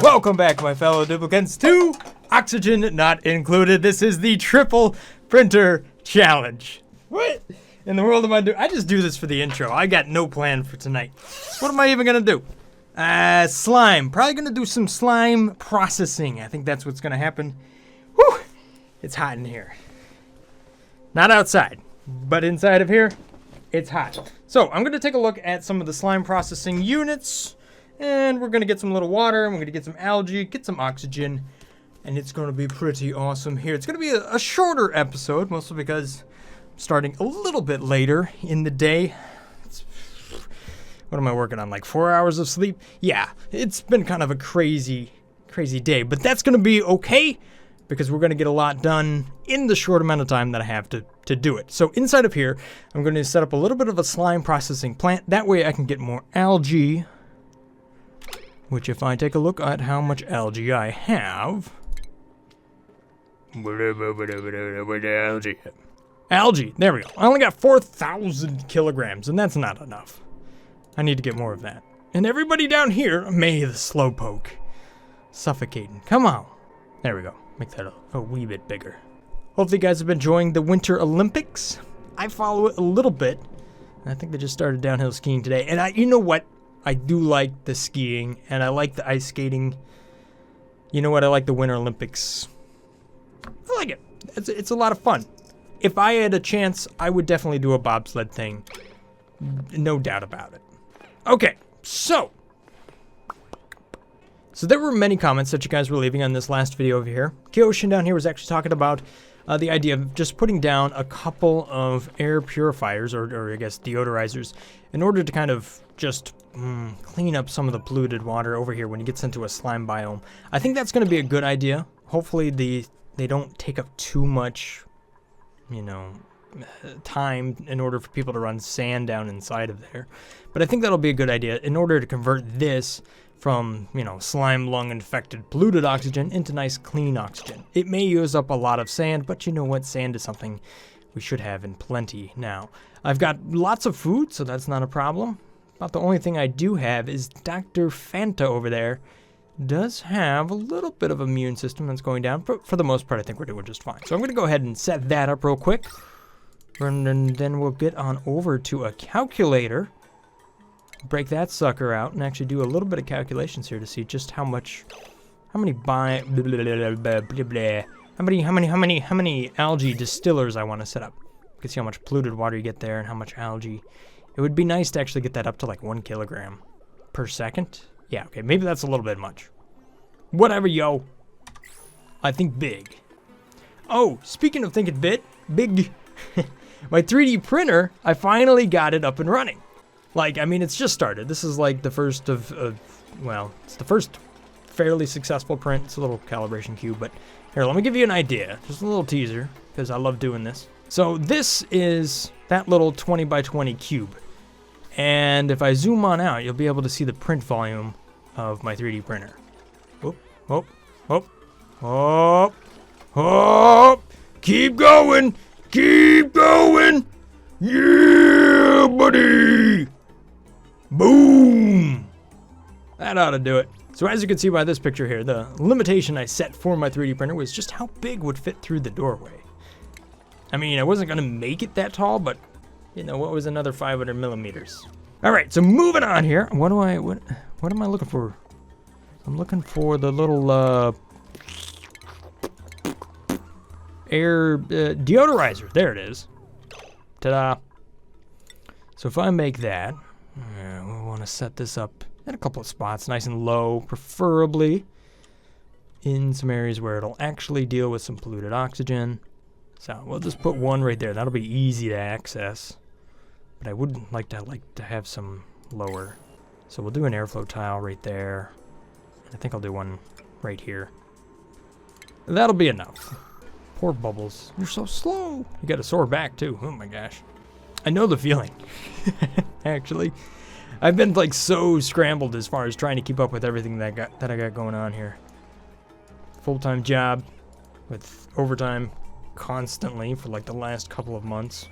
Welcome back, my fellow duplicants, to Oxygen Not Included. This is the Triple Printer Challenge. What in the world am I doing? I just do this for the intro. I got no plan for tonight. What am I even gonna do? Slime. Probably gonna do some slime processing. I think that's what's gonna happen. Whew! It's hot in here. Not outside, but inside of here, it's hot. So I'm gonna take a look at some of the slime processing units. And we're gonna get some little water, and we're gonna get some algae, get some oxygen, and it's gonna be pretty awesome here. It's gonna be a shorter episode, mostly because I'm starting a little bit later in the day. What am I working on, like 4 hours of sleep? Yeah, it's been kind of a crazy day, but that's gonna be okay, because we're gonna get a lot done in the short amount of time that I have to do it. So inside of here, I'm gonna set up a little bit of a slime processing plant. That way I can get more algae. Which, if I take a look at how much algae I have... Algae, there we go. I only got 4,000 kilograms, and that's not enough. I need to get more of that. And everybody down here, may the slowpoke. Suffocating. Come on. There we go. Make that a wee bit bigger. Hopefully you guys have been enjoying the Winter Olympics. I follow it a little bit. I think they just started downhill skiing today. And you know what? I do like the skiing, and I like the ice skating. You know what? I like the Winter Olympics. I like it. It's a lot of fun. If I had a chance, I would definitely do a bobsled thing. No doubt about it. Okay, so there were many comments that you guys were leaving on this last video over here. Kyoshin down here was actually talking about the idea of just putting down a couple of air purifiers, or I guess deodorizers, in order to kind of just clean up some of the polluted water over here when it gets into a slime biome. I think that's going to be a good idea. Hopefully they don't take up too much, time in order for people to run sand down inside of there. But I think that'll be a good idea in order to convert this from, slime lung infected polluted oxygen into nice clean oxygen. It may use up a lot of sand, but you know what? Sand is something we should have in plenty now. I've got lots of food, so that's not a problem. About the only thing I do have is Dr. Fanta over there does have a little bit of immune system that's going down, but for the most part I think we're doing just fine. So I'm going to go ahead and set that up real quick, and then we'll get on over to a calculator, break that sucker out, and actually do a little bit of calculations here to see just how many algae distillers I want to set up. You can see how much polluted water you get there and how much algae. It would be nice to actually get that up to like 1 kilogram per second. Yeah, okay, maybe that's a little bit much. Whatever, yo. I think big. Oh, speaking of thinking big, my 3D printer, I finally got it up and running. It's just started. This is like the first it's the first fairly successful print. It's a little calibration cube, but here, let me give you an idea. Just a little teaser, because I love doing this. So this is that little 20 by 20 cube. And if I zoom on out, you'll be able to see the print volume of my 3D printer. Keep going! Keep going! Yeah, buddy! Boom! That ought to do it. So as you can see by this picture here, the limitation I set for my 3D printer was just how big would fit through the doorway. I wasn't going to make it that tall, but, what was another 500 millimeters? All right, so moving on here. What am I looking for? I'm looking for the little air deodorizer. There it is. Ta-da. So if I make that, we want to set this up in a couple of spots, nice and low, preferably in some areas where it'll actually deal with some polluted oxygen. So we'll just put one right there. That'll be easy to access. But I would like to have some lower. So we'll do an airflow tile right there. I think I'll do one right here. That'll be enough. Poor Bubbles. You're so slow. You got a sore back too. Oh my gosh. I know the feeling. Actually. I've been so scrambled as far as trying to keep up with everything that I got going on here. Full-time job with overtime constantly for the last couple of months.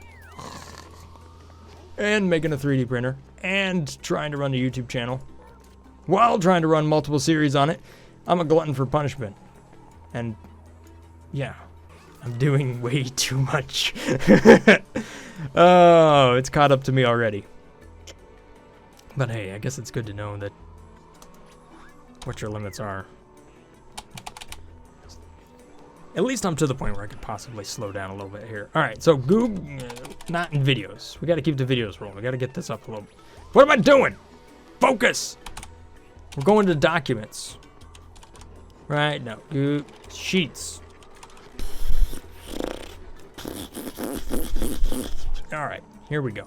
and making a 3D printer and trying to run a YouTube channel while trying to run multiple series on it. I'm a glutton for punishment. And yeah, I'm doing way too much. Oh, it's caught up to me already. But hey, I guess it's good to know that what your limits are. At least I'm to the point where I could possibly slow down a little bit here. All right, so Google, not in videos. We got to keep the videos rolling. We got to get this up a little bit. What am I doing? Focus. We're going to documents. Right, no, sheets. All right, here we go.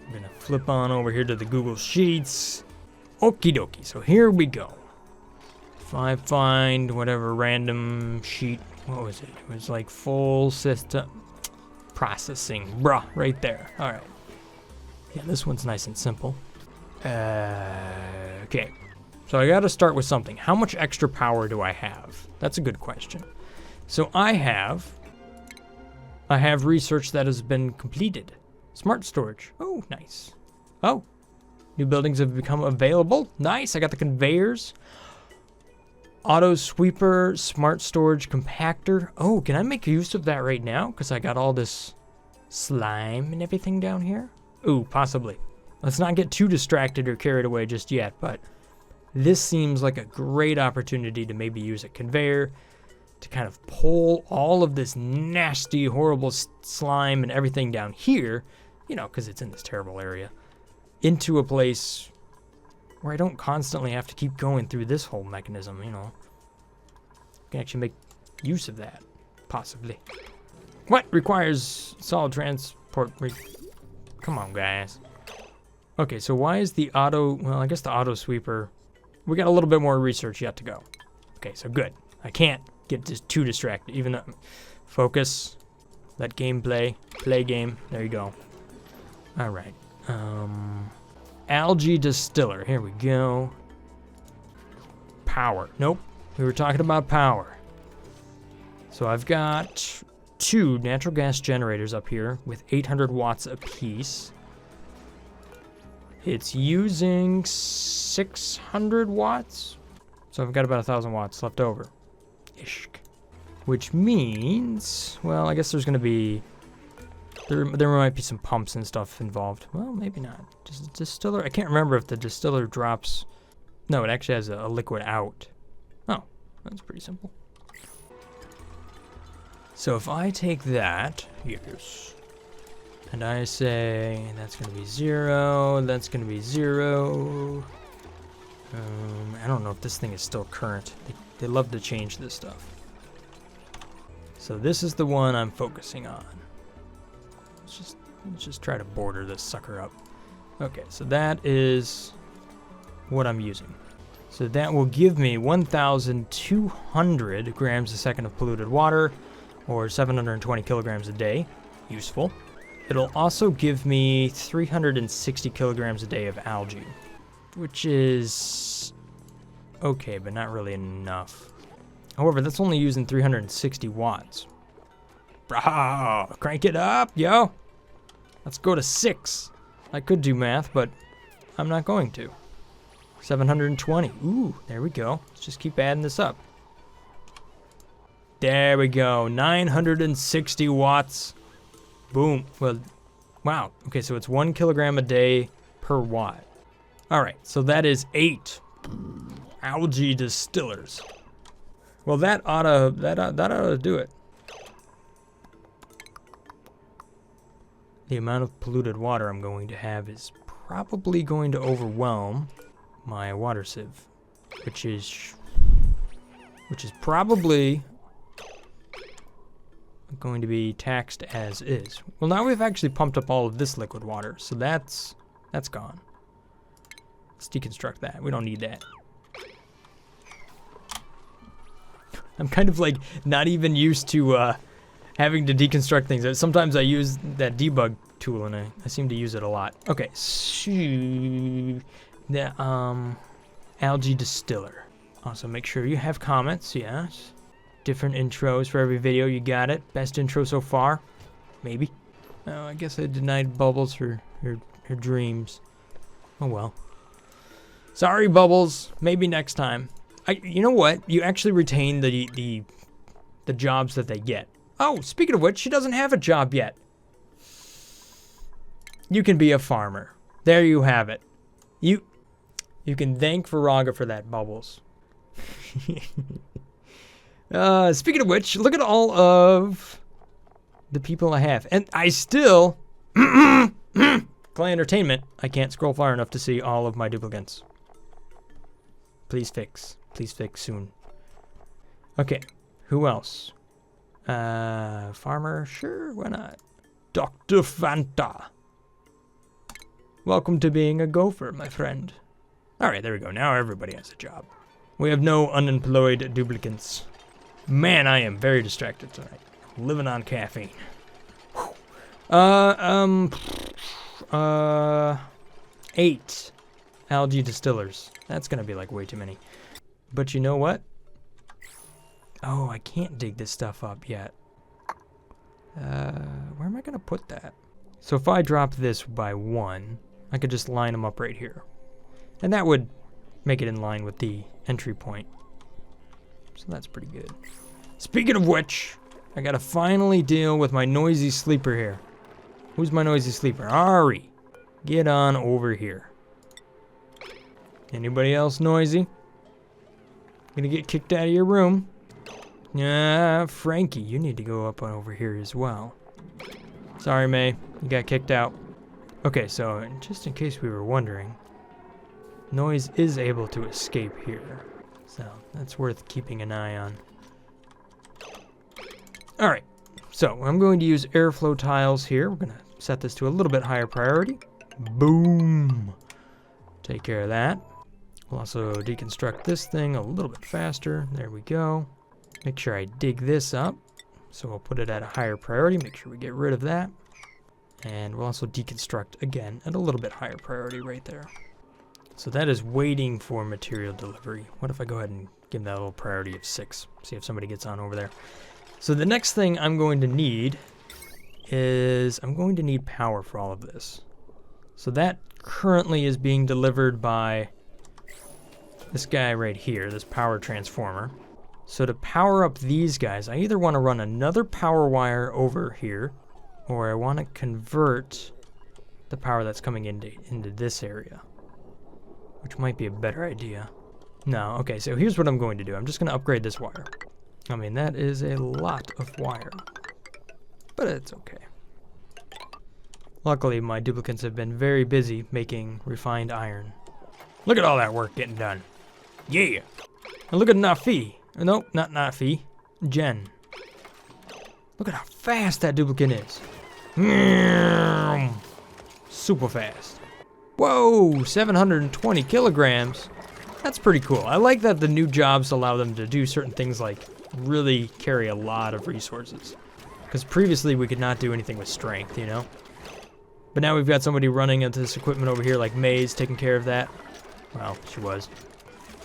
I'm gonna flip on over here to the Google Sheets. Okie dokie, so here we go. If I find whatever random sheet, what was it? It was like full system processing, bruh, right there. All right. Yeah, this one's nice and simple. Okay, so I gotta start with something. How much extra power do I have? That's a good question. So I have research that has been completed. Smart storage. Oh, nice. Oh, new buildings have become available. Nice. I got the conveyors. Auto sweeper, smart storage compactor. Oh, can I make use of that right now? Because I got all this slime and everything down here. Ooh, possibly. Let's not get too distracted or carried away just yet, but this seems like a great opportunity to maybe use a conveyor to kind of pull all of this nasty, horrible slime and everything down here, you know, because it's in this terrible area, into a place where I don't constantly have to keep going through this whole mechanism, you know. I can actually make use of that, possibly. What requires solid transport? Come on, guys. Okay, so why is the auto, well, I guess the auto sweeper, we got a little bit more research yet to go. Okay, so good. I can't get just too distracted, even though, focus, let game play game, there you go. All right, algae distiller, here we go. Power, nope, we were talking about power. So I've got 2 natural gas generators up here with 800 watts apiece. It's using 600 watts. So I've got about 1,000 watts left over. Ish. Which means, well, I guess there's gonna be, there might be some pumps and stuff involved. Well, maybe not. Just distiller, I can't remember if the distiller drops. No, it actually has a liquid out. Oh, that's pretty simple. So if I take that, yes, and I say that's gonna be 0, that's gonna be 0. I don't know if this thing is still current. They love to change this stuff. So this is the one I'm focusing on. Let's just try to border this sucker up. Okay, so that is what I'm using. So that will give me 1,200 grams a second of polluted water, or 720 kilograms a day. Useful. It'll also give me 360 kilograms a day of algae, which is okay, but not really enough. However, that's only using 360 watts. Bro, crank it up, yo. Let's go to 6. I could do math, but I'm not going to. 720. Ooh, there we go. Let's just keep adding this up. There we go. 960 watts. Boom. Well, wow. Okay, so it's 1 kilogram a day per watt. All right, so that is 8 algae distillers. Well, that ought to do it. The amount of polluted water I'm going to have is probably going to overwhelm my water sieve, which is probably going to be taxed as is. Well, now we've actually pumped up all of this liquid water, so that's gone. Let's deconstruct that. We don't need that. I'm kind of like not even used to having to deconstruct things. Sometimes I use that debug tool and I seem to use it a lot. Okay, so the algae distiller. Also make sure you have comments, yes. Different intros for every video, you got it. Best intro so far, maybe. Oh, I guess I denied bubbles for her dreams. Oh well. Sorry, Bubbles. Maybe next time. You know what? You actually retain the jobs that they get. Oh, speaking of which, she doesn't have a job yet. You can be a farmer. There you have it. You can thank Viraga for that, Bubbles. Speaking of which, look at all of the people I have. And I still... Clay Entertainment, I can't scroll far enough to see all of my duplicants. Please fix. Please fix soon. Okay, who else? Farmer, sure, why not? Dr. Fanta. Welcome to being a gopher, my friend. Alright, there we go. Now everybody has a job. We have no unemployed duplicants. Man, I am very distracted tonight. Living on caffeine. 8 algae distillers. That's gonna be like way too many. But you know what? Oh, I can't dig this stuff up yet. Where am I gonna put that? So if I drop this by 1, I could just line them up right here. And that would make it in line with the entry point. So that's pretty good. Speaking of which, I gotta finally deal with my noisy sleeper here. Who's my noisy sleeper? Ari, get on over here. Anybody else noisy? Gonna get kicked out of your room. Yeah, Frankie, you need to go up on over here as well. Sorry, May, you got kicked out. Okay, so just in case we were wondering, noise is able to escape here. So that's worth keeping an eye on. Alright, so I'm going to use airflow tiles here. We're gonna set this to a little bit higher priority. Boom! Take care of that. We'll also deconstruct this thing a little bit faster. There we go. Make sure I dig this up. So we'll put it at a higher priority. Make sure we get rid of that. And we'll also deconstruct again at a little bit higher priority right there. So that is waiting for material delivery. What if I go ahead and give that a little priority of 6? See if somebody gets on over there. So the next thing I'm going to need is I'm going to need power for all of this. So that currently is being delivered by this guy right here, this power transformer. So to power up these guys, I either want to run another power wire over here, or I want to convert the power that's coming into this area, which might be a better idea. No, okay, so here's what I'm going to do. I'm just going to upgrade this wire. I mean, that is a lot of wire, but it's okay. Luckily, my duplicants have been very busy making refined iron. Look at all that work getting done. Yeah! And look at Nafi. Nope, not Nafi. Jen. Look at how fast that duplicant is. Super fast. Whoa, 720 kilograms. That's pretty cool. I like that the new jobs allow them to do certain things like really carry a lot of resources. Because previously we could not do anything with strength, you know? But now we've got somebody running into this equipment over here like May's taking care of that. Well, she was.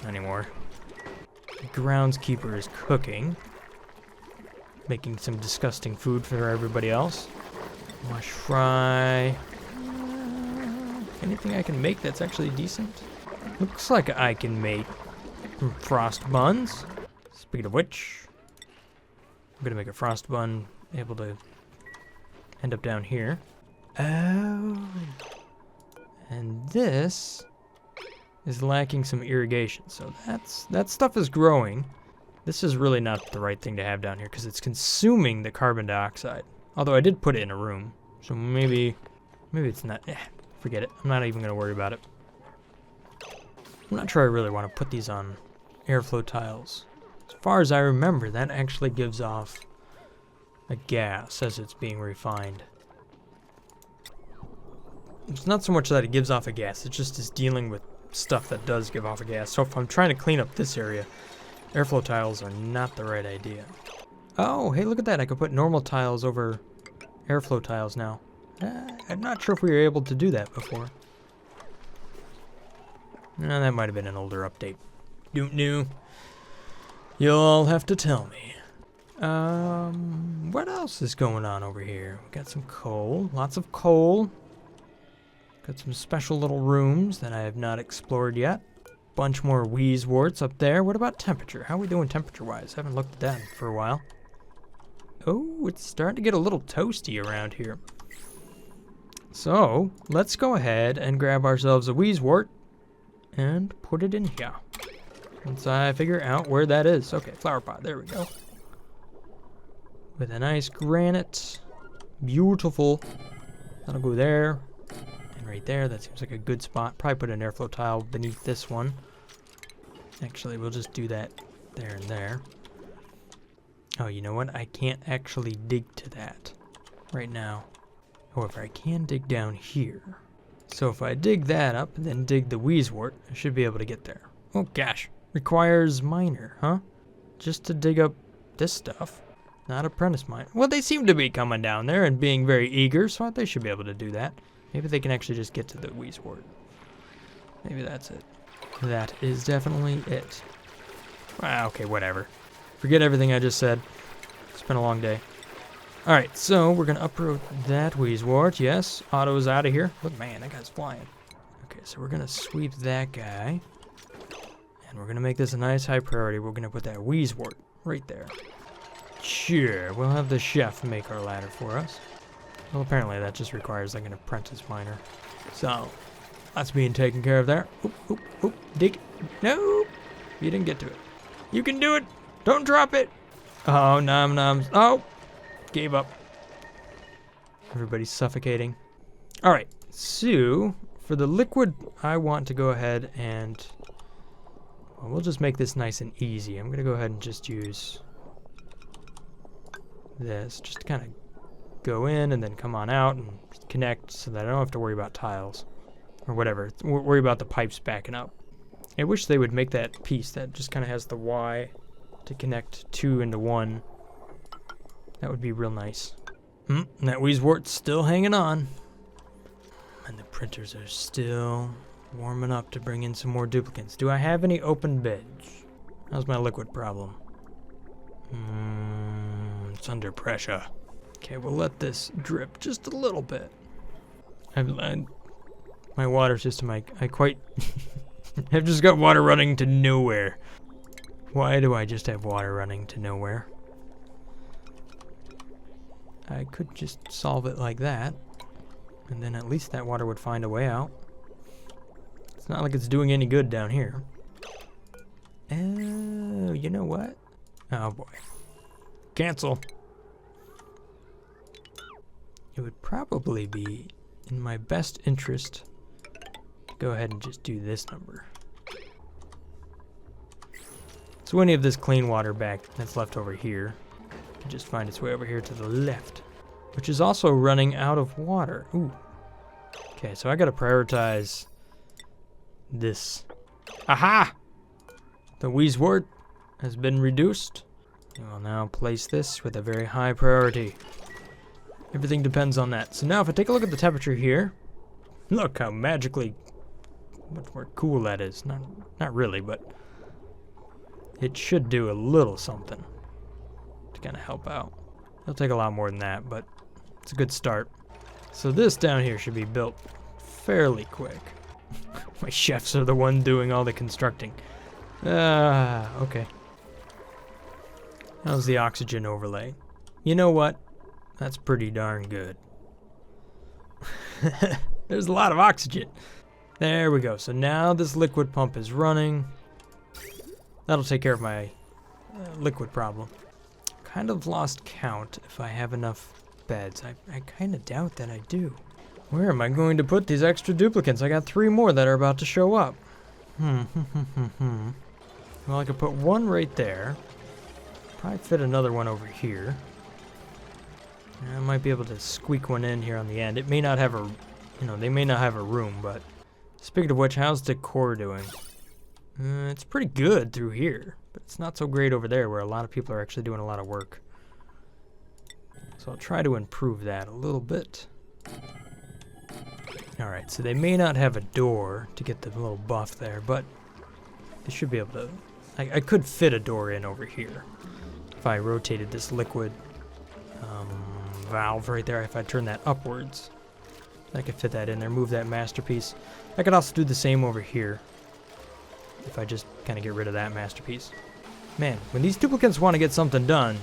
Not anymore. The groundskeeper is cooking. Making some disgusting food for everybody else. Mush fry. Anything I can make that's actually decent? Looks like I can make frost buns. Speaking of which, I'm gonna make a frost bun able to end up down here. Oh. And this is lacking some irrigation, so that stuff is growing. This is really not the right thing to have down here because it's consuming the carbon dioxide. Although I did put it in a room, so maybe it's not. Forget it. I'm not even gonna worry about it. I'm not sure I really want to put these on airflow tiles. As far as I remember, that actually gives off a gas as it's being refined. It's not so much that it gives off a gas, it just is dealing with stuff that does give off a gas. So if I'm trying to clean up this area, airflow tiles are not the right idea. Oh, hey, look at that. I could put normal tiles over airflow tiles now. I'm not sure if we were able to do that before. No, that might have been an older update. Don't know. You'll have to tell me. What else is going on over here? We got some coal. Lots of coal. Got some special little rooms that I have not explored yet. Bunch more Wheezeworts up there. What about temperature? How are we doing temperature-wise? Haven't looked at that for a while. Oh, it's starting to get a little toasty around here. So, let's go ahead and grab ourselves a Wheezewort and put it in here. Once I figure out where that is. Okay, flower pot. There we go. With a nice granite. Beautiful. That'll go there. And right there. That seems like a good spot. Probably put an airflow tile beneath this one. Actually, we'll just do that there and there. Oh, you know what? I can't actually dig to that right now. However, I can dig down here. So if I dig that up and then dig the Wheezewort, I should be able to get there. Oh gosh. Requires miner, huh? Just to dig up this stuff. Not apprentice miner. Well, they seem to be coming down there and being very eager, so they should be able to do that. Maybe they can actually just get to the Wheezewort. Maybe that's it. That is definitely it. Ah, okay, whatever. Forget everything I just said. It's been a long day. Alright, so we're going to uproot that Wheezewort. Yes, Otto's out of here. Look, man, that guy's flying. Okay, so we're going to sweep that guy. And we're going to make this a nice high priority. We're going to put that Wheezewort right there. Sure, we'll have the chef make our ladder for us. Well, apparently that just requires like an apprentice miner. So, that's being taken care of there. Oop, oop, oop, dig. No, you didn't get to it. You can do it. Don't drop it. Oh, nom noms. Oh, gave up. Everybody's suffocating. All right, so for the liquid, I want to go ahead and, well, we'll just make this nice and easy. I'm going to go ahead and just use this, just to kind of go in and then come on out and connect so that I don't have to worry about tiles or whatever. Worry about the pipes backing up. I wish they would make that piece that just kind of has the Y to connect two into one. That would be real nice. And that Wheezewort's still hanging on. And the printers are still warming up to bring in some more duplicants. Do I have any open beds? How's my liquid problem? It's under pressure. Okay, we'll let this drip just a little bit. My water system, I quite... I've just got water running to nowhere. Why do I just have water running to nowhere? I could just solve it like that. And then at least that water would find a way out. It's not like it's doing any good down here. Oh, you know what? Oh boy. Cancel. It would probably be in my best interest to go ahead and just do this number. So any of this clean water back that's left over here can just find its way over here to the left, which is also running out of water. Ooh. Okay, so I gotta prioritize this. Aha! The Wheezewort has been reduced. I will now place this with a very high priority. Everything depends on that. So now if I take a look at the temperature here, look how magically much more cool that is. Not really, but it should do a little something to kind of help out. It'll take a lot more than that, but it's a good start. So this down here should be built fairly quick. My chefs are the one doing all the constructing. Okay. How's the oxygen overlay? You know what? That's pretty darn good. There's a lot of oxygen. There we go. So now this liquid pump is running. That'll take care of my liquid problem. Kind of lost count if I have enough beds. I kind of doubt that I do. Where am I going to put these extra duplicants? I got 3 more that are about to show up. Well, I could put one right there. Probably fit another one over here. I might be able to squeak one in here on the end. It may not have a, they may not have a room, but speaking of which, how's decor doing? It's pretty good through here, but it's not so great over there where a lot of people are actually doing a lot of work. So I'll try to improve that a little bit. Alright, so they may not have a door to get the little buff there, but they should be able to... I could fit a door in over here if I rotated this liquid valve right there, if I turn that upwards. I could fit that in there, move that masterpiece. I could also do the same over here. If I just kind of get rid of that masterpiece. Man, when these duplicants want to get something done,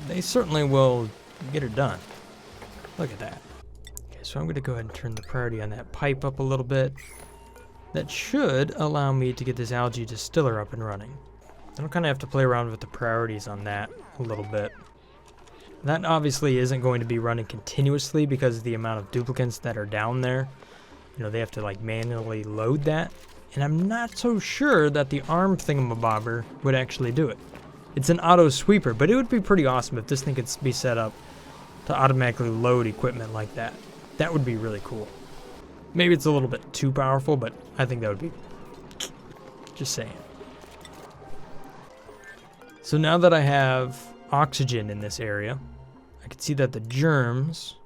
they certainly will get it done. Look at that. Okay, so I'm going to go ahead and turn the priority on that pipe up a little bit. That should allow me to get this algae distiller up and running. I'll kind of have to play around with the priorities on that a little bit. That obviously isn't going to be running continuously because of the amount of duplicants that are down there. You know, they have to like manually load that. And I'm not so sure that the arm thingamabobber would actually do it. It's an auto sweeper, but it would be pretty awesome if this thing could be set up to automatically load equipment like that. That would be really cool. Maybe it's a little bit too powerful, but I think that would be... Just saying. So now that I have oxygen in this area, I can see that the germs,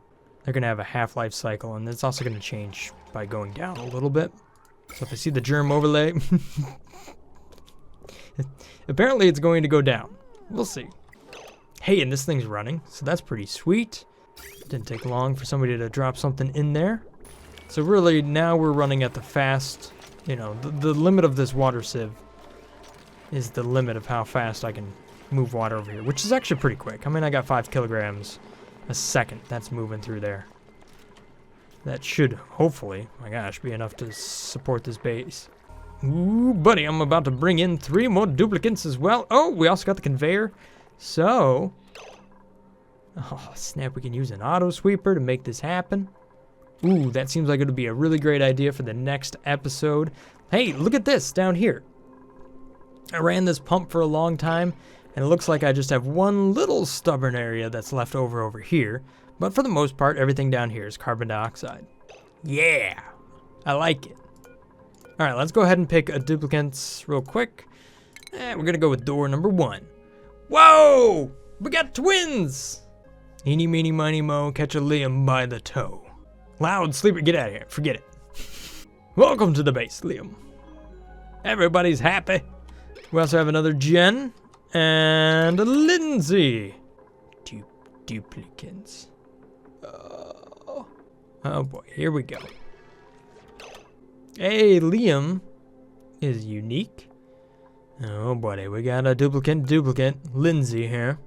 they're going to have a half-life cycle, and it's also going to change by going down a little bit. So if I see the germ overlay, apparently it's going to go down. We'll see. Hey, and this thing's running, so that's pretty sweet. Didn't take long for somebody to drop something in there. So really, now we're running at the fast, you know, the limit of this water sieve is the limit of how fast I can move water over here, which is actually pretty quick. I mean, I got 5 kilograms a second that's moving through there. That should, hopefully, my gosh, be enough to support this base. Ooh, buddy, I'm about to bring in 3 more duplicants as well. Oh, we also got the conveyor. So, oh, snap, we can use an auto sweeper to make this happen. Ooh, that seems like it would be a really great idea for the next episode. Hey, look at this down here. I ran this pump for a long time, and it looks like I just have one little stubborn area that's left over here. But for the most part, everything down here is carbon dioxide. Yeah, I like it. All right, let's go ahead and pick a duplicants real quick. We're gonna go with door number 1. Whoa, we got twins. Eeny, meeny, miny, mo, catch a Liam by the toe. Loud sleeper, get out of here, forget it. Welcome to the base, Liam. Everybody's happy. We also have another Jen and a Lindsay. Duplicants. Oh boy, here we go. Hey, Liam is unique. Oh buddy, we got a duplicant, Lindsay here.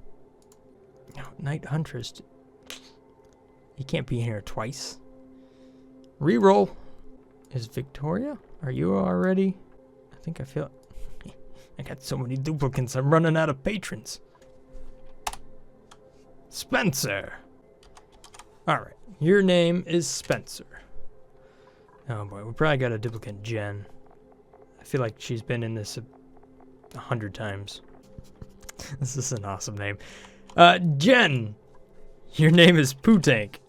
No, Night Huntress. You can't be here twice. Reroll. Is Victoria? Are you already? I think I feel it. I got so many duplicants, I'm running out of patrons. Spencer. Alright, your name is Spencer. Oh boy, we probably got a duplicant Jen. I feel like she's been in this 100 times. This is an awesome name. Jen, your name is Poo Tank.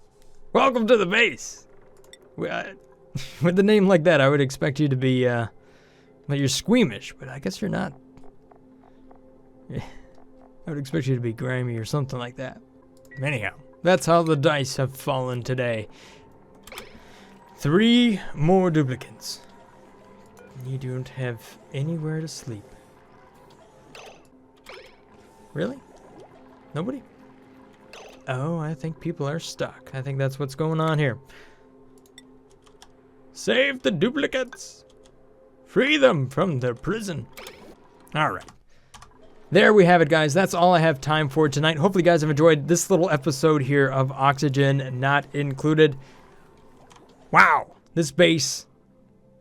Welcome to the base. With a name like that, I would expect you to be, well, you're squeamish, but I guess you're not. I would expect you to be grimy or something like that. Anyhow, that's how the dice have fallen today. 3 more duplicants. You don't have anywhere to sleep. Really? Nobody? Oh, I think people are stuck. I think that's what's going on here. Save the duplicates. Free them from their prison. All right. There we have it, guys. That's all I have time for tonight. Hopefully, you guys have enjoyed this little episode here of Oxygen Not Included. Wow, this base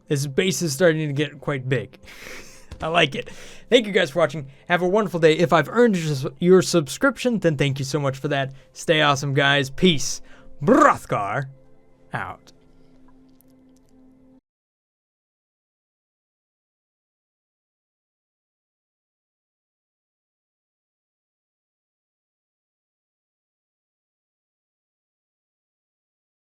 is starting to get quite big. I like it. Thank you guys for watching. Have a wonderful day. If I've earned your subscription, then thank you so much for that. Stay awesome, guys. Peace. Brothgar out.